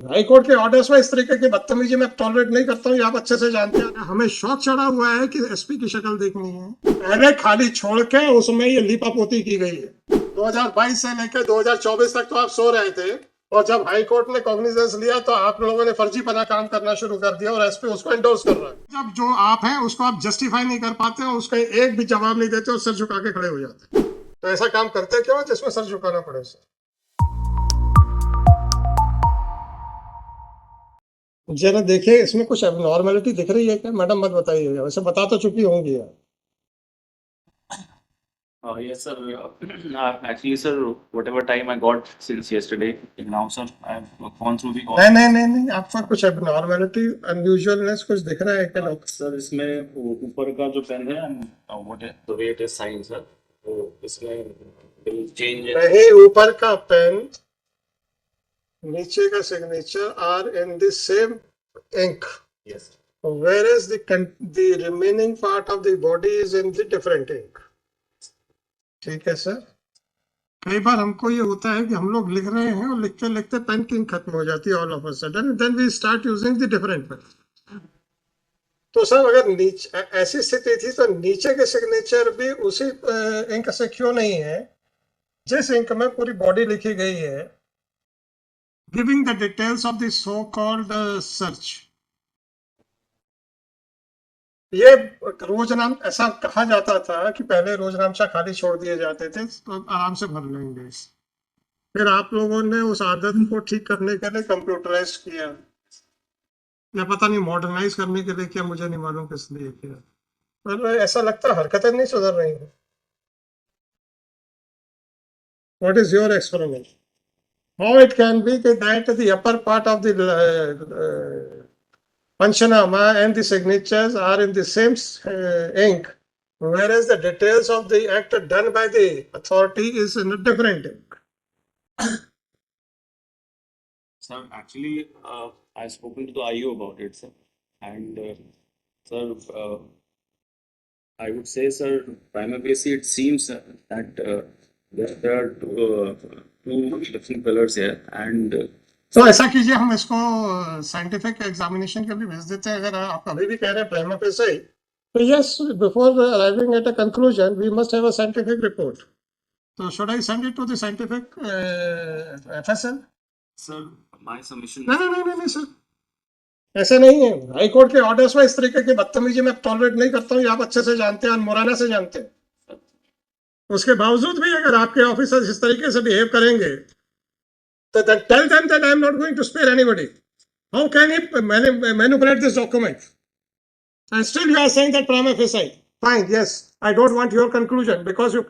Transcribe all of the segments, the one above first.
High court के orders में इस तरीके की बदतमीजी मैं टॉलरेट नहीं करता हूँ, ये आप अच्छे से जानते हैं। हमें शौक चढ़ा हुआ है कि एसपी की शक्ल देखनी है, पहले खाली छोड़ के उसमें ये लीपापोती की गई है। 2022 से लेकर 2024 तक तो आप सो रहे थे, और जब हाई कोर्ट ने कॉग्निजेंस लिया तो आप लोगों ने फर्जीपना काम करना शुरू कर दिया, और एसपी उसको एंडोर्स कर रहा है। जब जो आप हैं उसको आप जस्टिफाई नहीं कर पाते और उसका एक भी जवाब नहीं देते और सर झुका के खड़े हो जाते, तो ऐसा काम करते क्यों जिसमें सर झुकाना पड़े सर? जरा देखिए, इसमें कुछ एबनॉर्मेलिटी दिख रही है क्या मैडम? मत बताइएगा, वैसे बता तो चुकी होंगी यार। Yes, sir. Actually, sir, whatever time I got since yesterday, now, sir, I've gone through the all. नहीं, आपका कुछ एबनॉर्मेलिटी, अनयूजुअलनेस कुछ दिख रहा है क्या डॉक्टर? सर, इसमें ऊपर का जो पेन है, what is the way it is signed, sir, तो इसमें will change है. नहीं, ऊपर का पेन, नीचे का signature are in the same ink, Yes, sir. whereas the remaining part of the body is in the different ink. ठीक है सर। कई बार हमको ये होता है कि हम लोग लिख रहे हैं और लिखते लिखते पेन की इंक खत्म हो जाती है all of a sudden, then we start using the different pen. तो सर अगर नीचे ऐसी स्थिति थी तो नीचे के सिग्नेचर भी उसी इंक से क्यों नहीं है जिस इंक में पूरी बॉडी लिखी गई है, giving the details of the so called search? ये रोजनाम ऐसा कहा जाता था कि पहले रोजनामचा खाली छोड़ दिए जाते थे तो आराम से भर लेंगे। फिर आप लोगों ने उस आदत को ठीक करने के लिए कंप्यूटराइज किया, या पता नहीं मॉडर्नाइज करने के लिए किया, मुझे नहीं मालूम किस लिए किया, पर ऐसा लगता है हरकतें नहीं सुधर रही हैं। What is your experiment? How it can be that the upper part of the Panchanama and the signatures are in the same ink, whereas the details of the act done by the authority is in a different ink. Sir, actually, I've spoken to the IO about it, sir, and sir, I would say, sir, prima facie, it seems that there are two different colors here, and तो ऐसा कीजिए, हम इसको scientific examination के लिए भेज देते हैं। अगर आप अभी भी कह रहे हैं प्राइमा फेसी, तो yes, before arriving at a conclusion we must have a scientific report. तो should I send it to the scientific FSL? sir, my submission. नहीं सर, ऐसे नहीं है। हाई कोर्ट के ऑर्डर्स में इस तरीके की बदतमीजी मैं टॉलरेट नहीं करता हूँ, ये आप अच्छे से जानते हैं, मुराना से जानते हैं। उसके बावजूद भी अगर आपके ऑफिसर्स इस तरीके से बिहेव करेंगे तो then tell them that I am not going to spare anybody. How can he manipulate this document? And still you are saying that prima facie. Fine, yes, I don't want your conclusion because you,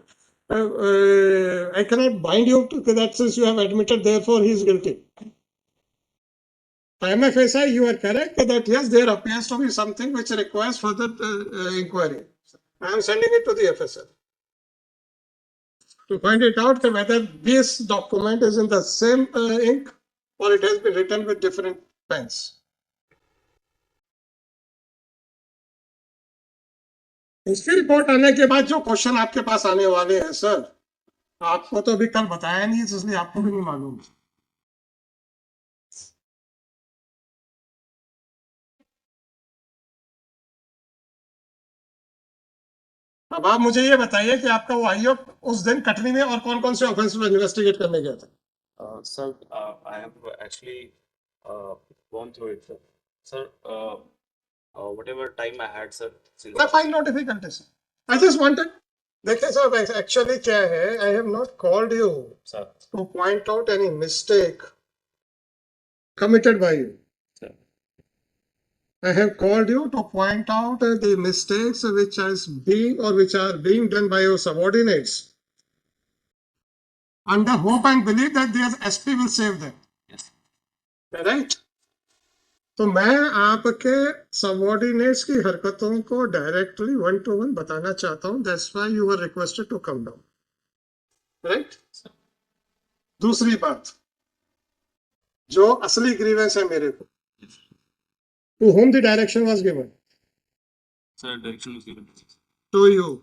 I cannot bind you to that since you have admitted, therefore he is guilty. Prima facie, you are correct that yes, there appears to be something which requires further inquiry. I am sending it to the FSL to find it out whether this document is in the same ink or it has been written with different pens. इसकी report आने के बाद जो question आपके पास आने वाले हैं sir, आपको तो अभी कल बताया नहीं, इसलिए आपको भी नहीं मालूम। अब आप मुझे ये बताइए कि आपका वो आईओ उस दिन कटनी में और कौन कौन से ऑफेंस में इन्वेस्टिगेट करने गया था? Sir, I have actually gone through it, sir. Sir, whatever time I had, sir. I find no difficulty, sir. I just wanted, देखिए सर, एक्चुअली क्या है, I have not called you Sir, to point out any mistake committed by you. sir. I have called you to point out the mistakes which is being or which are being done by your subordinates, under hope and belief that their SP will save them. Yes. Right? तो मैं आपके subordinates की हरकतों को directly 1-to-1 बताना चाहता हूं, that's why you were requested to come down. Right? दूसरी बात, जो असली ग्रीवेंस है मेरे को, to whom the direction was given? Sir, direction was given. To you.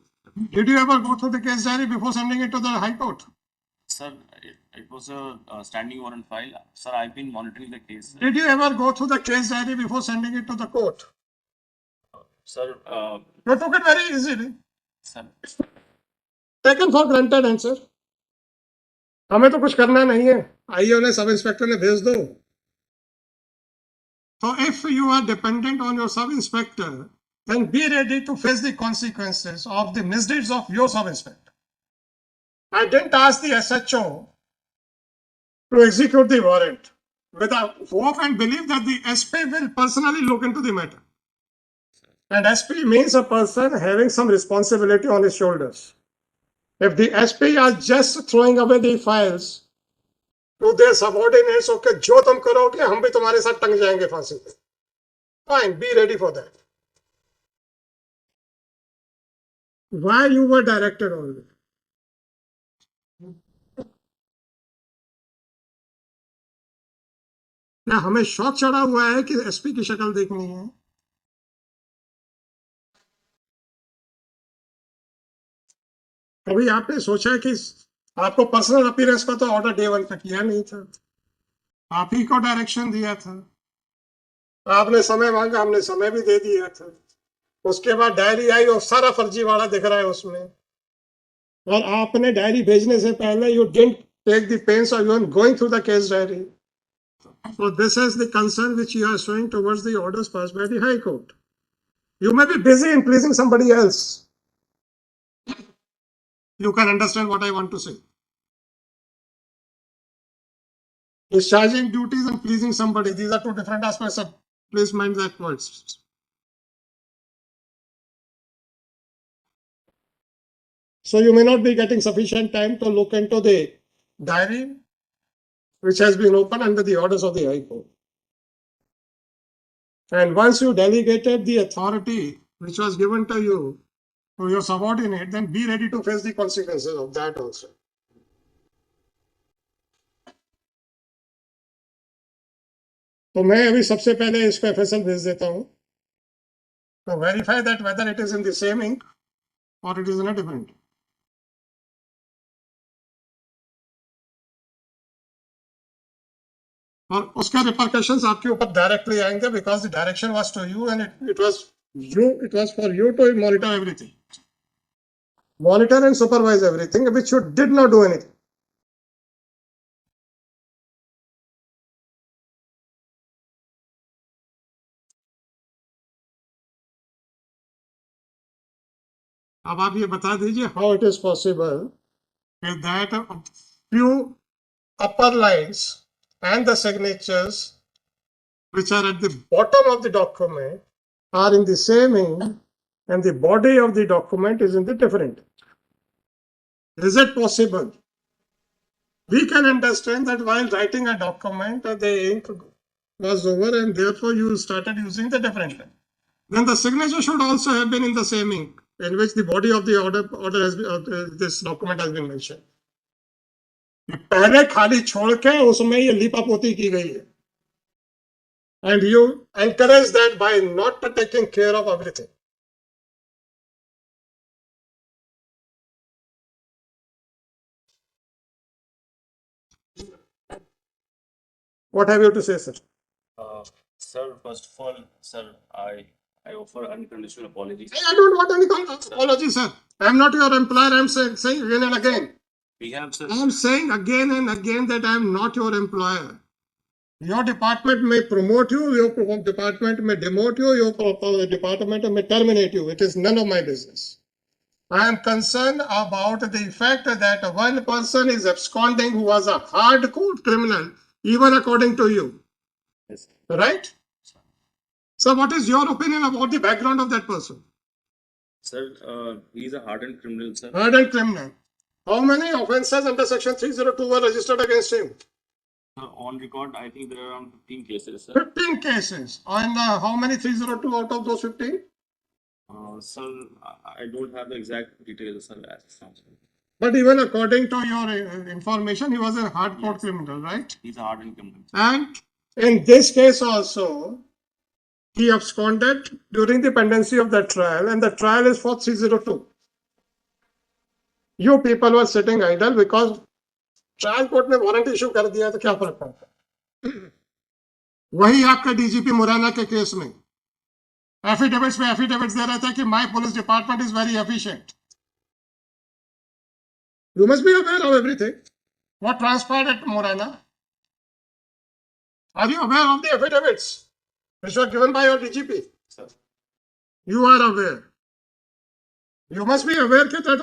Did you ever go through the case diary before sending it to the High Court? Sir, it was a standing warrant file. Sir, I've been monitoring the case. Did you ever go through the case diary before sending it to the court? Sir, You took it very easily. sir, Taken for granted answer. हमें तो कुछ करना नहीं है, IO ने sub inspector ने भेज दो. So if you are dependent on your sub inspector, then be ready to face the consequences of the misdeeds of your sub inspector. I didn't ask the SHO to execute the warrant with a hope and belief that the SP will personally look into the matter. And SP means a person having some responsibility on his shoulders. If the SP are just throwing away the files to their subordinates, okay, जो तुम करोगे हम भी तुम्हारे साथ टंग जाएंगे फांसी पे. Fine, be ready for that. Why you were directed on it? क्या हमें शौक चढ़ा हुआ है कि एसपी की शक्ल देखनी है? कभी आपने सोचा कि आपको पर्सनल अपीयरेंस का तो ऑर्डर डे 1 पे किया नहीं था, आप ही को डायरेक्शन दिया था, आपने समय मांगा, हमने समय भी दे दिया था. उसके बाद डायरी आई और सारा फर्जीवाड़ा दिख रहा है उसमें, और आपने डायरी भेजने से पहले you didn't take the pains of even going through the case diary. So this is the concern which you are showing towards the orders passed by the High Court. You may be busy in pleasing somebody else. You can understand what I want to say. Discharging duties and pleasing somebody, these are two different aspects of, please mind that words. So you may not be getting sufficient time to look into the diary which has been opened under the orders of the High Court. And once you delegated the authority which was given to you to your subordinate, then be ready to face the consequences of that also. तो मैं अभी सबसे पहले इसको FSL भेज देता हूँ to verify that whether it is in the same ink or it is in a different. और उसका रिपरकशंस आपके ऊपर डायरेक्टली आएंगे because the direction was to you and it was for you to monitor everything, monitor and supervise everything, which you did not do anything. अब आप ये बता दीजिए how it is possible that few upper lines and the signatures which are at the bottom of the document are in the same ink and the body of the document is in the different. Is it possible? We can understand that while writing a document, the ink was over and therefore you started using the different pen. Then the signature should also have been in the same ink in which the body of the order has been, this document has been mentioned. पहले खाली छोड़ के उसमें ये लिपापोती की गई है. And you encourage that by not taking care of everything. What have you to say, sir? Sir, first of all, sir, I offer unconditional apologies. I don't want any apology, sir. I am not your employer. I am saying again and again. We have, sir. I am saying again and again that I am not your employer. Your department may promote you, your department may demote you, your department may terminate you. It is none of my business. I am concerned about the fact that one person is absconding who was a hardcore criminal, even according to you. Yes. Right? So what is your opinion about the background of that person? Sir, he is a hardened criminal, sir. Hardened criminal. How many offences under section 302 were registered against him? On record, I think there are around 15 cases, sir. 15 cases. And how many 302 out of those 15? Sir, I don't have the exact details, sir. As it sounds. But even according to your information, he was a hardcore criminal, right? He's a hardened criminal. And in this case also, he absconded during the pendency of the trial, and the trial is for 302. You people were sitting idle because trial court ने warrant issue कर दिया तो क्या फर्क पड़ता है? वही आपका डीजीपी मुरैना के केस में एफिडेविट्स में एफिडेविट्स दे रहे थे कि my police department is very efficient. You must be aware of everything what transpired at Morena. Are you aware of the affidavits which were given by your DGP? Sir. You are aware. You must be aware that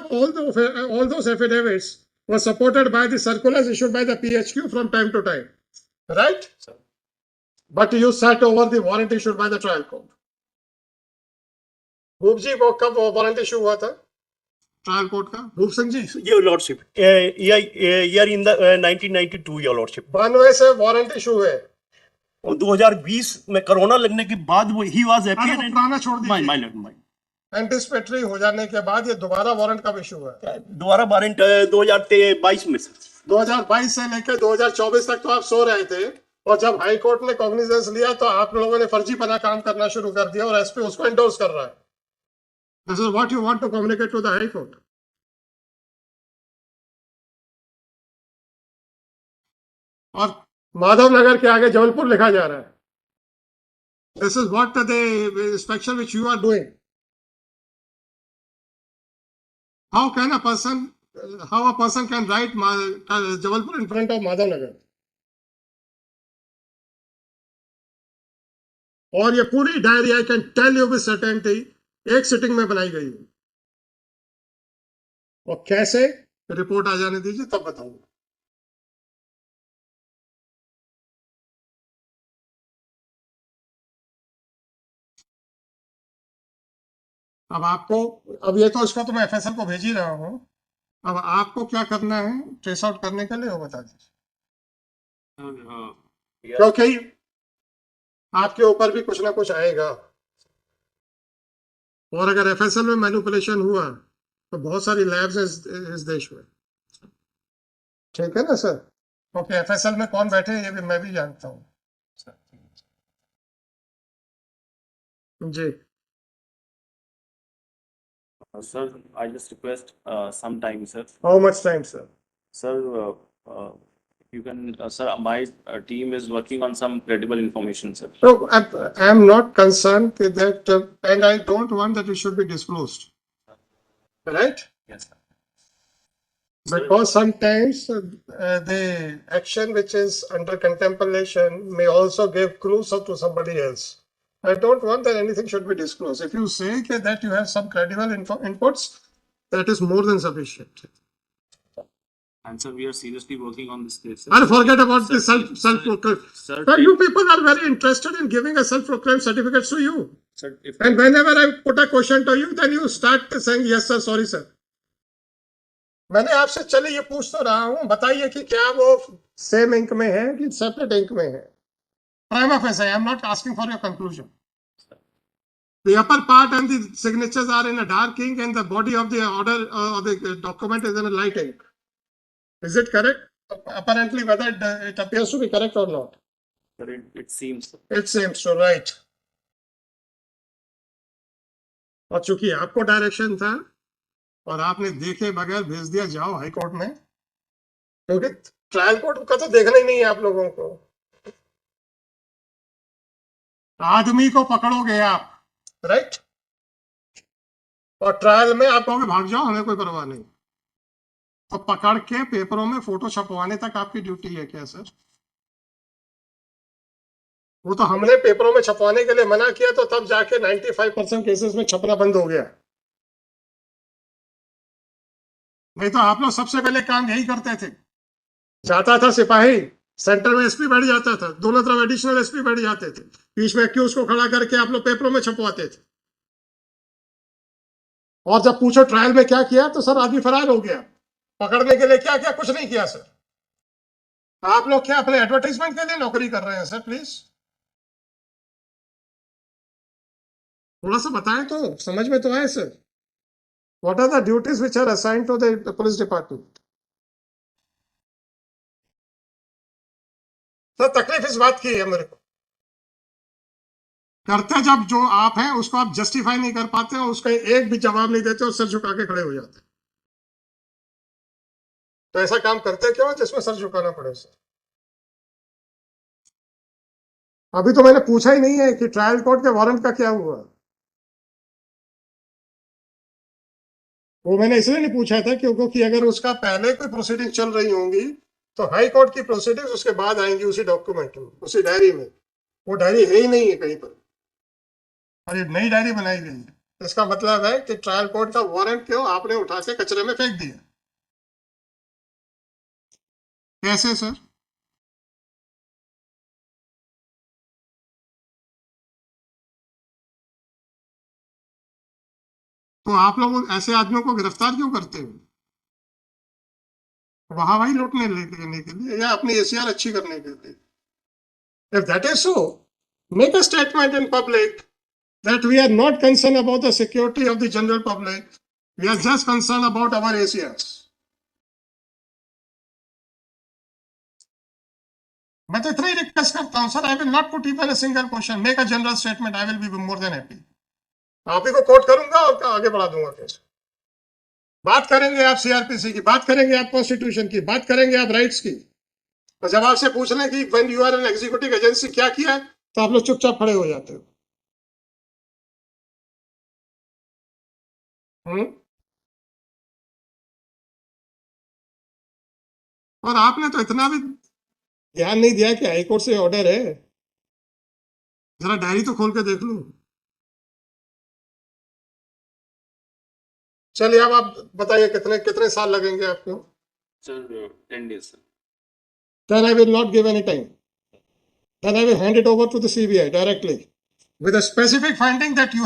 all those affidavits were supported by the circulars issued by the PHQ from time to time. Right? Sir. But you sat over the warrant issued by the trial court. भूप जी को कब warrant issue हुआ था trial court का? भूप Singh ji, Your Lordship, year in the 1992, Your Lordship. 92 से warrant issue है. और 2020 में corona लगने के बाद वो ही वाज अरे वो पुराना छोड़ माय दीजिए. लॉर्ड एंटिसिपेटरी हो जाने के बाद ये दोबारा वारंट कब इशू हुआ? दोबारा वारंट 2022 में सर. 2022 से लेकर 2024 तक तो आप सो रहे थे, और जब हाई कोर्ट ने कॉग्निजेंस लिया तो आप लोगों ने फर्जीपना काम करना शुरू कर दिया और एसपी उसको एंडोर्स कर रहा है. This is what you want to communicate to the high court. और माधवनगर के आगे जबलपुर लिखा जा रहा है. This is what the inspection which you are doing. How can a person can write Jabalpur in front of Madhavnagar? और ये पूरी diary I can tell you with certainty एक सिटिंग में बनाई गई है. और कैसे, रिपोर्ट आ जाने दीजिए तब बताऊंगा. अब आपको, अब ये तो इसको तो मैं एफएसएल को भेज ही रहा हूं. अब आपको क्या करना है ट्रेस आउट करने के लिए वो बता दीजिए, क्योंकि आपके ऊपर भी कुछ ना कुछ आएगा. और अगर एफएसएल में मैनिपुलेशन हुआ तो बहुत सारी लैब्स इस देश में. ठीक है ना सर? क्योंकि एफएसएल में कौन बैठे ये भी मैं भी जानता हूँ. जी. Sir, I just request some time, sir. How much time sir? Sir, you can, sir, my team is working on some credible information, sir. So I am not concerned with that, and I don't want that it should be disclosed. Right? Yes, sir. Because sometimes the action which is under contemplation may also give clues to somebody else. I don't want that anything should be disclosed. If you say that you have some credible inputs, that is more than sufficient. And sir, we are seriously working on this case, sir. And forget about the self-proclaimed. Sir, Sir, you people are very interested in giving a self-proclaimed certificates to you. sir, if And whenever I put a question to you, then you start saying, yes sir, sorry sir. मैंने आपसे चले ये पूछ तो रहा हूं, बताइए कि क्या वो सेम इंक में है कि सेपरेट इंक में है. Prima facie, I am not asking for your conclusion. The upper part and the signatures are in a dark ink and the body of the order of the document is in a light ink. Is it correct? Apparently, whether it appears to be correct or not. sir, it seems, sir. It seems so, right. और चूंकि आपको direction था और आपने देखे बगैर भेज दिया जाओ हाई कोर्ट में, क्योंकि ट्रायल कोर्ट का तो देखना ही नहीं है आप लोगों को. आदमी को पकड़ोगे आप, राइट? और ट्रायल में आप कहोगे भाग जाओ, हमें कोई परवाह नहीं. तो पकड़ के पेपरों में फोटो छपवाने तक आपकी ड्यूटी है क्या सर? वो तो हमने पेपरों में छपवाने के लिए मना किया तो तब जाके 95% केसेस में छपना बंद हो गया. नहीं तो आप लोग सबसे पहले काम यही करते थे. जाता था सिपाही, सेंटर में एसपी बैठ जाता था, दोनों तरफ एडिशनल एसपी बैठ जाते थे, बीच में एक्यूज को खड़ा करके आप लोग पेपरों में छपवाते थे. और जब पूछो ट्रायल में क्या किया तो सर आदमी फरार हो गया. पकड़ने के लिए क्या किया? कुछ नहीं किया सर. आप लोग क्या अपने एडवर्टाइजमेंट के लिए नौकरी कर रहे हैं सर? प्लीज थोड़ा सा बताएं तो समझ में तो आए sir. What are the duties which are assigned to the police department? Sir तकलीफ इस बात की है मेरे को, करते जब जो आप हैं उसको आप जस्टिफाई नहीं कर पाते और उसका एक भी जवाब नहीं देते और सर झुका के खड़े हो जाते. तो ऐसा काम करते क्यों जिसमें सर झुकाना पड़े सर? अभी तो मैंने पूछा ही नहीं है कि ट्रायल कोर्ट के वारंट का क्या हुआ। वो मैंने इसलिए नहीं पूछा था क्योंकि अगर उसका पहले कोई प्रोसीडिंग चल रही होंगी तो हाई कोर्ट की प्रोसीडिंग्स उसके बाद आएंगी उसी डॉक्यूमेंट में, उसी डायरी में। वो डायरी है ही नहीं है कहीं पर, और ये नई डायरी बनाई गई है। तो इसका मतलब है कि ट्रायल कोर्ट का वारंट क्यों आपने उठा के कचरे में फेंक दिया। कैसे सर? तो आप लोग ऐसे आदमियों को गिरफ्तार क्यों करते हो? वहां वही लूटने लेने के लिए या अपनी एसीआर अच्छी करने के लिए? If that is so, make a statement in public that we are not concerned about the security of the general public. We are just concerned about our ACRs. मैं तो इतना ही रिक्वेस्ट करता हूँ sir, I will not put even a single question, make a general statement, I will be more than happy. आप ही को coat करूंगा और आगे बढ़ा दूंगा केस। बात करेंगे आप सीआरपीसी की, बात करेंगे आप कॉन्स्टिट्यूशन की, बात करेंगे आप राइट्स की, और जब आपसे पूछ लें कि when you are an executive agency क्या किया है, तो आप लोग चुपचाप खड़े हो जाते हो। और आपने तो इतना भी ध्यान नहीं दिया कि हाईकोर्ट से ऑर्डर है। जरा डायरी तो खोल के देख लो। चलिए अब आप बताइए कितने कितने साल लगेंगे आपको? Sir, 10 days, sir. Then I will not give any time. Then I will hand it over to the CBI directly with a specific finding that you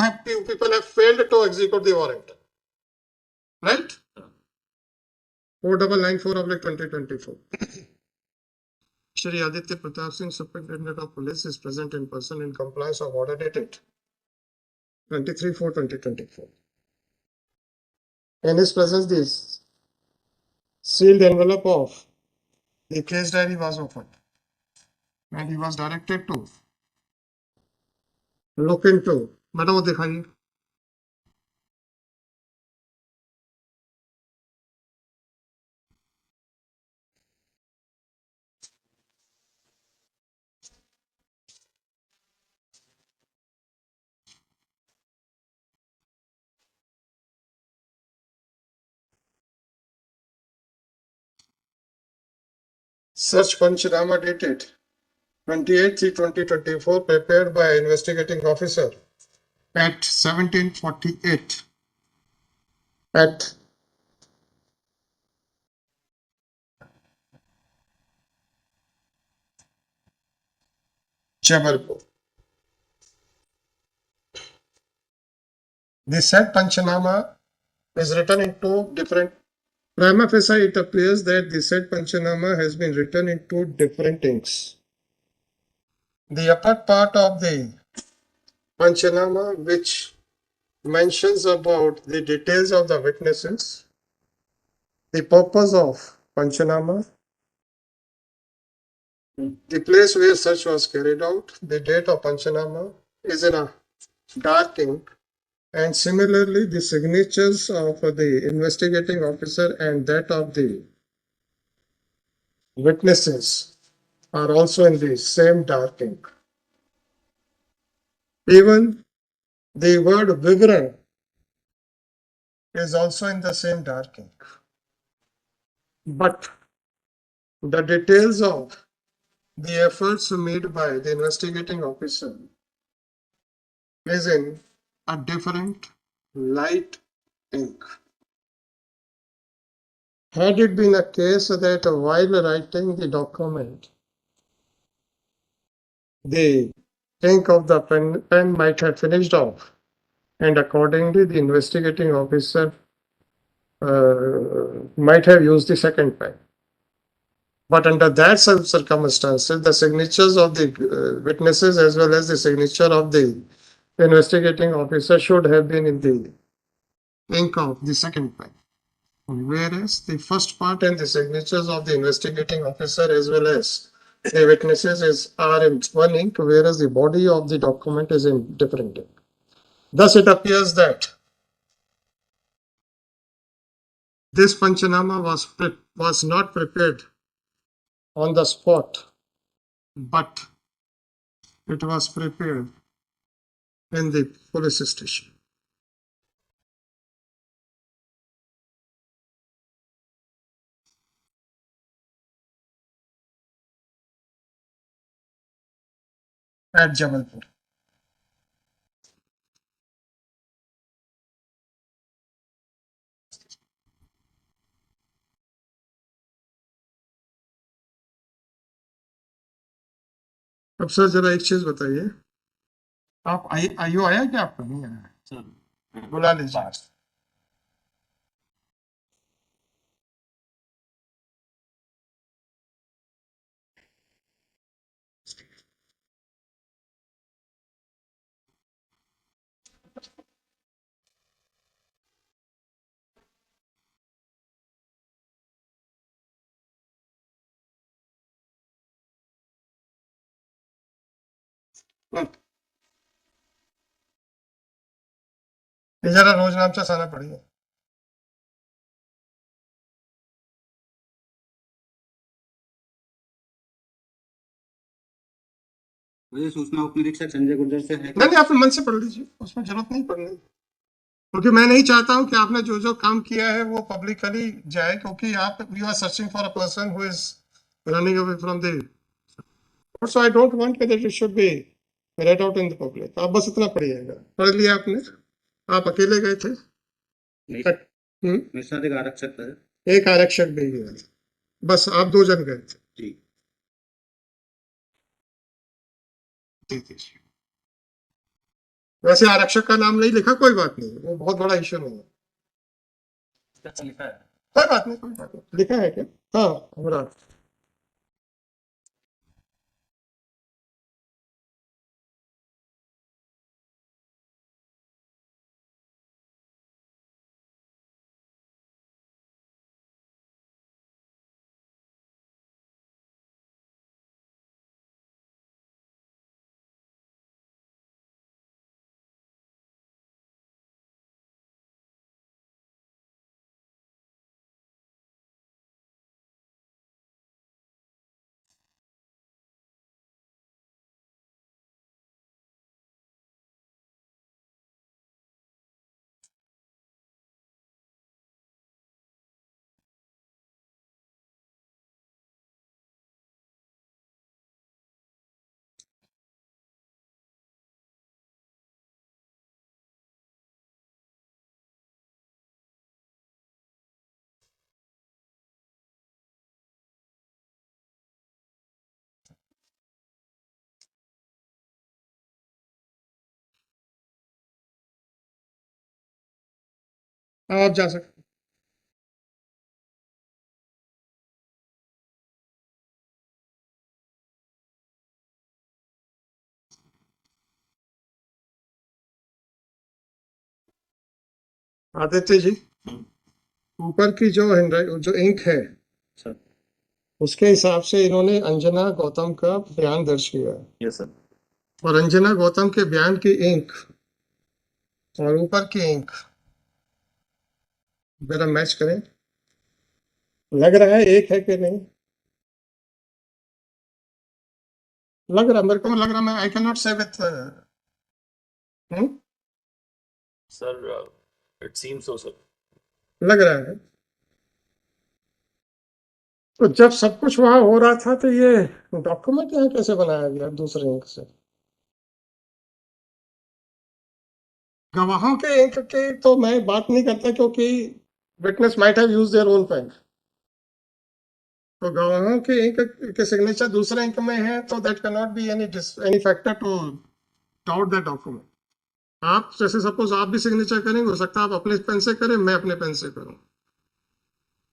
people have failed to execute the warrant. Right? 4994/2024. Shri Aditya Pratap Singh, Superintendent of Police, is present in person in compliance of order dated 23/4/2024. In his presence, the sealed envelope of the case diary was opened, and he was directed to look into. Madam वो दिखाइए। Search Panchanama dated 28/3/2024, prepared by investigating officer at 17:48 at Jabalpur. The said Panchanama is written in two different. Prima facie, it appears that the said Panchanama has been written in two different inks. The upper part of the Panchanama, which mentions about the details of the witnesses, the purpose of Panchanama, the place where search was carried out, the date of Panchanama is in a dark ink, and similarly the signatures of the investigating officer and that of the witnesses are also in the same dark ink. Even the word Vivran is also in the same dark ink. But the details of the efforts made by the investigating officer is in a different light ink. Had it been a case that while writing the document, the ink of the pen might have finished off, and accordingly the investigating officer might have used the second pen. But under that circumstances, the signatures of the witnesses as well as the signature of the investigating officer should have been in the ink of the second pen. Whereas the first part and the signatures of the investigating officer as well as the witnesses are in one ink, whereas the body of the document is in different ink. Thus, it appears that this Panchanama was not prepared on the spot, but it was prepared in the police station. At Jabalpur. अब sir जरा एक चीज बताइए, आप आयु आया क्या आपका? नहीं आया? सर बुला लीजिए। ये जरा रोज नाम से सारा पढ़िए। मुझे सूचना उप निरीक्षक संजय गुर्जर से है। नहीं आप मन से पढ़ लीजिए, उसमें जरूरत नहीं पढ़ने, क्योंकि मैं नहीं चाहता हूं कि आपने जो जो काम किया है वो पब्लिकली जाए, क्योंकि आप you are searching for a person who is running away from the, so I don't want that it should be read out in the public। आप बस इतना पढ़िएगा। पढ़ लिया आपने? आप अकेले गए थे? नहीं, हम्म, मेरे साथ एक आरक्षक था। एक आरक्षक भी गया, बस आप 2 जन गए थे? जी। दे दीजिए। वैसे आरक्षक का नाम नहीं लिखा, कोई बात नहीं, वो बहुत बड़ा इश्यू नहीं है। लिखा है। कोई बात नहीं, कोई बात नहीं। लिखा है क्या? हाँ हमरा। आप जा सकते। आदित्य जी, ऊपर की जो इंक है सर। उसके हिसाब से इन्होंने अंजना गौतम का बयान दर्ज किया है, यस सर। और अंजना गौतम के बयान की इंक और ऊपर की इंक जरा मैच करें। लग रहा है एक है कि नहीं? लग रहा, मेरे को लग रहा, मैं आई कैन नॉट से with sir, it seems so, sir. लग रहा है। तो जब सब कुछ वहां हो रहा था तो ये डॉक्यूमेंट यहाँ कैसे बनाया गया दूसरे इंक से? गवाहों के इंक की तो मैं बात नहीं करता, क्योंकि witness might have used their own pen. तो गवाहों के इंक के सिग्नेचर दूसरे इंक में है, तो that can not be any factor to doubt that document. आप जैसे सपोज आप भी सिग्नेचर करेंगे, हो सकता है आप अपने पेन से करें, मैं अपने पेन से करूं,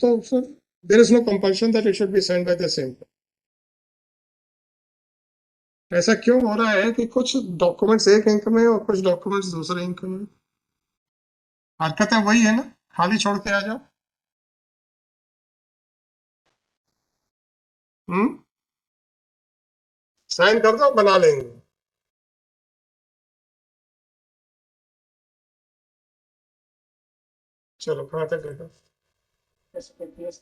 तो फिर there is no compulsion that it should be signed by the same. ऐसा क्यों हो रहा है कि कुछ डॉक्यूमेंट्स एक इंक में और कुछ डॉक्यूमेंट्स दूसरे इंक में? हरकतें वही है ना, खाली छोड़ के आ जाओ। हम्म, साइन कर दो, बना लेंगे। चलो कहाँ तक देखो। Yes, yes.